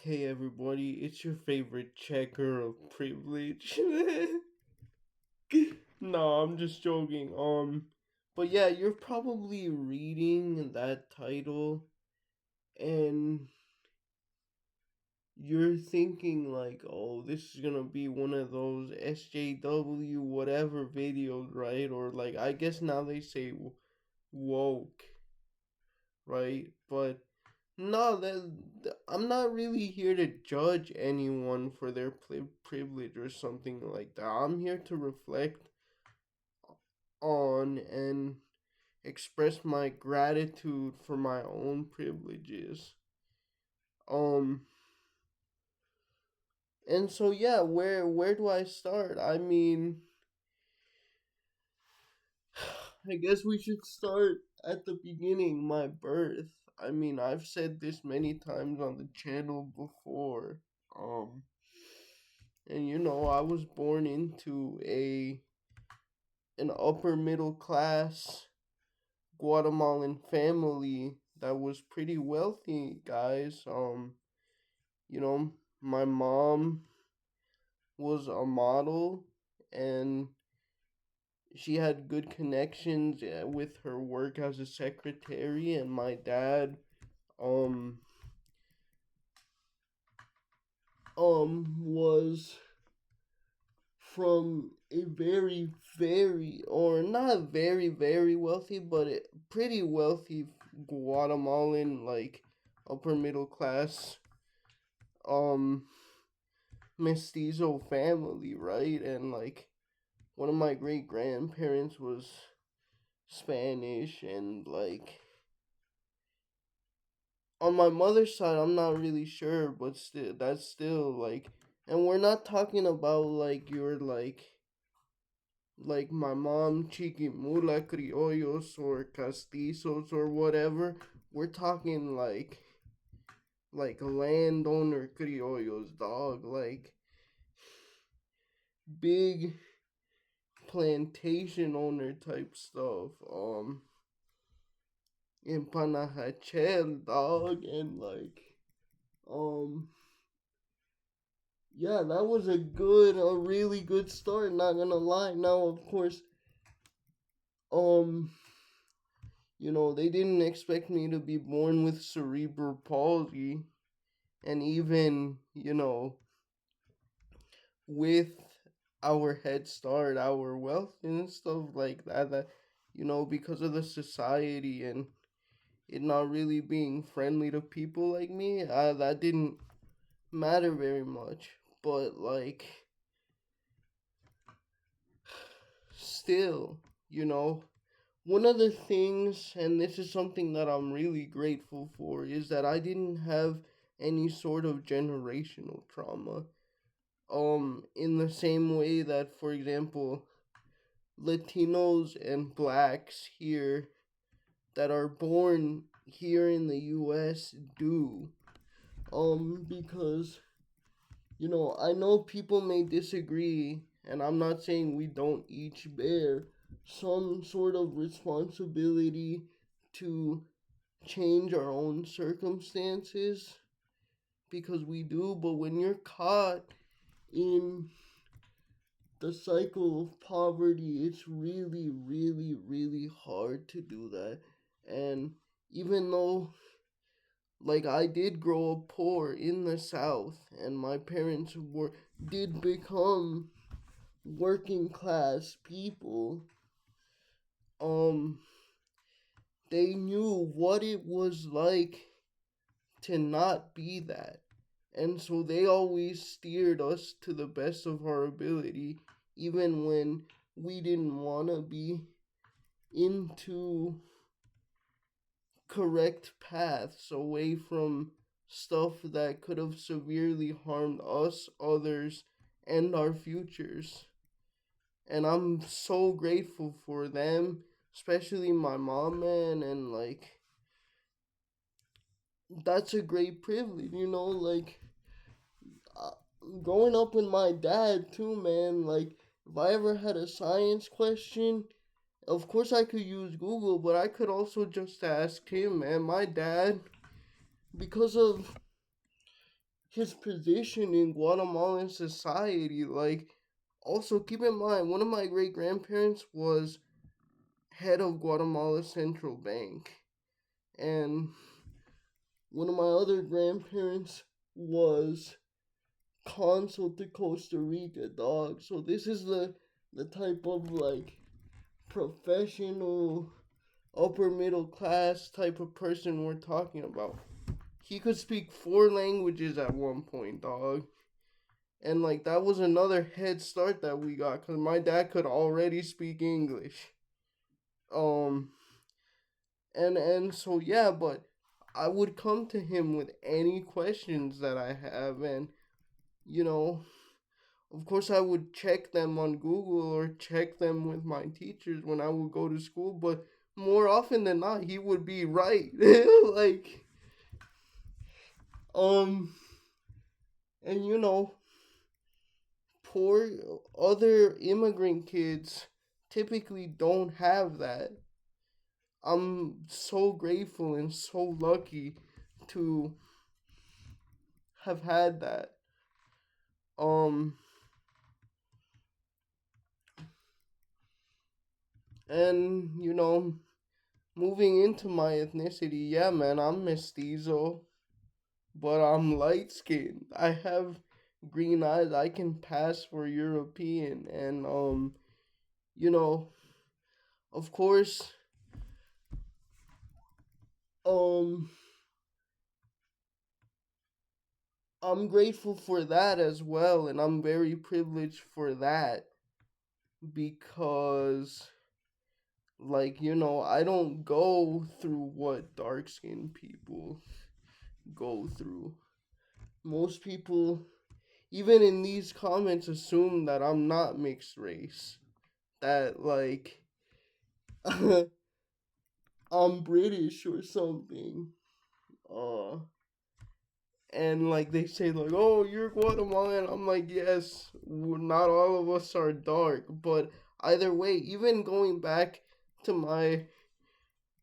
Hey everybody, it's your favorite checker of privilege. No, I'm just joking. But yeah, you're probably reading that title and you're thinking like, "Oh, this is going to be one of those SJW whatever videos, right?" Or like I guess now they say woke, right? But no, I'm not really here to judge anyone for their privilege or something like that. I'm here to reflect on and express my gratitude for my own privileges. Um, and so yeah, where do I start? I mean, I guess we should start at the beginning, my birth. I mean, I've said this many times on the channel before. Um, and I was born into a an upper middle class Guatemalan family that was pretty wealthy, guys. You know, my mom was a model and she had good connections with her work as a secretary, and my dad um was from a very, or not very wealthy, but pretty wealthy Guatemalan, like upper middle class, um, mestizo family, right? And like one of my great grandparents was Spanish, and like on my mother's side, I'm not really sure, but still, that's still like, and we're not talking about like your like my mom chiquimula criollos or castizos or whatever. We're talking like landowner criollos, dog, like big plantation owner type stuff. In Panajachel, dog, and like um yeah, that was a really good start, not gonna lie. Now of course, um they didn't expect me to be born with cerebral palsy, and even with our head start, our wealth and stuff like that because of the society and it not really being friendly to people like me, that didn't matter very much. But like, still, you know one of the things, and this is something that I'm really grateful for, is that I didn't have any sort of generational trauma. In the same way that, for example, Latinos and blacks here that are born here in the US do. Because, I know people may disagree, and I'm not saying we don't each bear some sort of responsibility to change our own circumstances, because we do, but when you're caught in the cycle of poverty, it's really hard to do that. And even though, like, I did grow up poor in the South, and my parents did become working class people, um, they knew what it was like to not be that. And so they always steered us to the best of our ability, even when we didn't want to be into correct paths, away from stuff that could have severely harmed us, others, and our futures. And I'm so grateful for them, especially my mom, man, and like that's a great privilege, like uh, growing up with my dad too, man. Like if I ever had a science question, of course I could use Google, but I could also just ask him, man. My dad, because of his position in Guatemalan society. Like, also keep in mind, one of my great grandparents was head of Guatemala Central Bank, and one of my other grandparents was consul to Costa Rica, dog. So this is the type of like professional upper middle class type of person we're talking about. He could speak four languages at one point, dog. And like that was another head start that we got cuz my dad could already speak English. Um and so yeah, but I would come to him with any questions that I have, and you know, of course I would check them on Google or check them with my teachers when I would go to school, but more often than not he would be right. Like um and you know, poor other immigrant kids typically don't have that. I'm so grateful and so lucky to have had that. Um and you know, moving into my ethnicity, yeah man, I'm mestizo, but I'm light skinned. I have green eyes. I can pass for European, and you know, of course, um I'm grateful for that as well, and I'm very privileged for that because, like, you know, I don't go through what dark skinned people go through. Most people, even in these comments, assume that I'm not mixed race, that, like, I'm British or something. Uh, and like they say like, oh, you're Guatemalan. I'm like, yes, not all of us are dark, but either way, even going back to my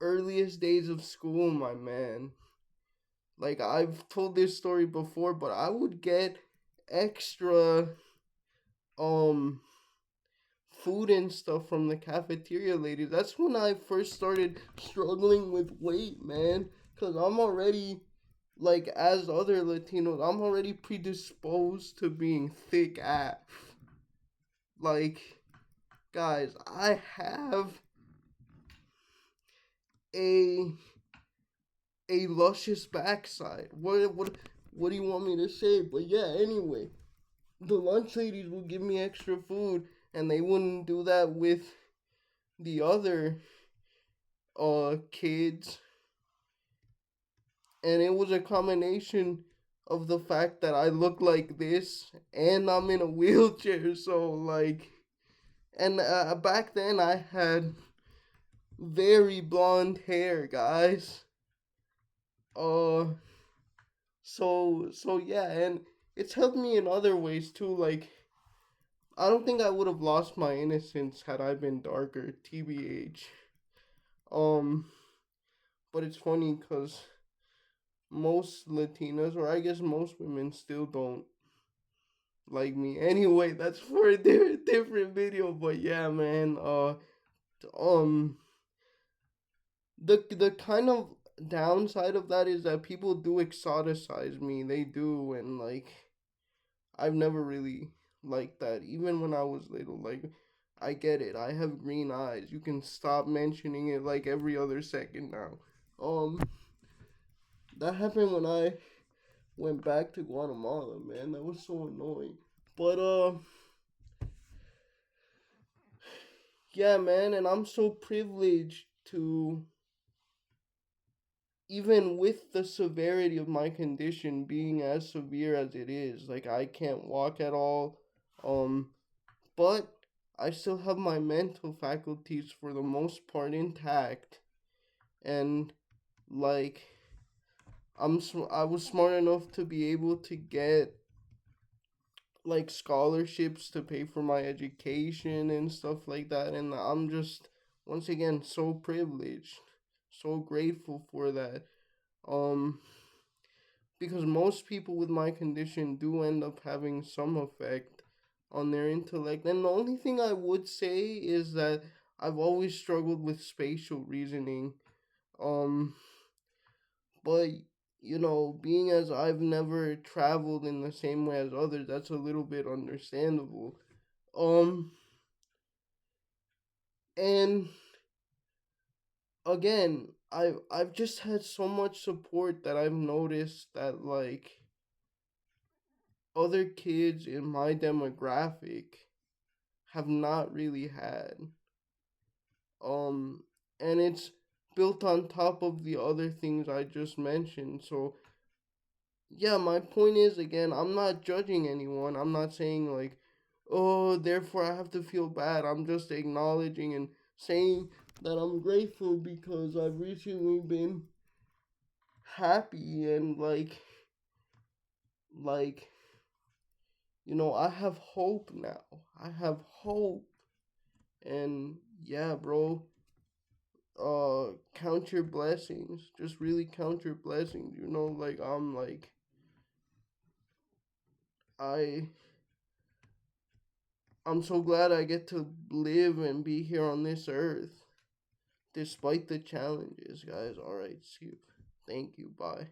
earliest days of school, my man, like I've told this story before, but I would get extra um food and stuff from the cafeteria lady. That's when I first started struggling with weight, man, cuz I'm already, like, as other Latinos, I'm already predisposed to being thick AF. Like, guys, I have a luscious backside. What do you want me to say? But yeah, anyway, the lunch ladies would give me extra food, and they wouldn't do that with the other kids. And it was a combination of the fact that I look like this and I'm in a wheelchair. So like, and back then I had very blonde hair, guys. Uh, so yeah, and it's helped me in other ways too. Like, I don't think I would have lost my innocence had I been darker, tbh. Um, but it's funny because most Latinas, or I guess most women, still don't like me. Anyway, that's for a different video. But yeah, man. Um, the kind of downside of that is that people do exoticize me. They do, and like I've never really liked that. Even when I was little, like I get it. I have green eyes. You can stop mentioning it like every other second now. Um, that happened when I went back to Guatemala, man. That was so annoying. But yeah, man, and I'm so privileged to, even with the severity of my condition being as severe as it is, like I can't walk at all. Um, but I still have my mental faculties for the most part intact, and like I was smart enough to be able to get like scholarships to pay for my education and stuff like that, and I'm just once again so privileged, so grateful for that. um because most people with my condition do end up having some effect on their intellect. And the only thing I would say is that I've always struggled with spatial reasoning. Um, but being as I've never traveled in the same way as others, that's a little bit understandable. Um, and again, I've just had so much support that I've noticed that like other kids in my demographic have not really had. Um, and it's built on top of the other things I just mentioned. So yeah, my point is, again, I'm not judging anyone. I'm not saying like, oh, therefore I have to feel bad. I'm just acknowledging and saying that I'm grateful because I've recently been happy and like I have hope now. I have hope. And yeah, bro, count your blessings. Just really count your blessings. Like I I'm so glad I get to live and be here on this earth despite the challenges, guys. All right, see you. Thank you. Bye.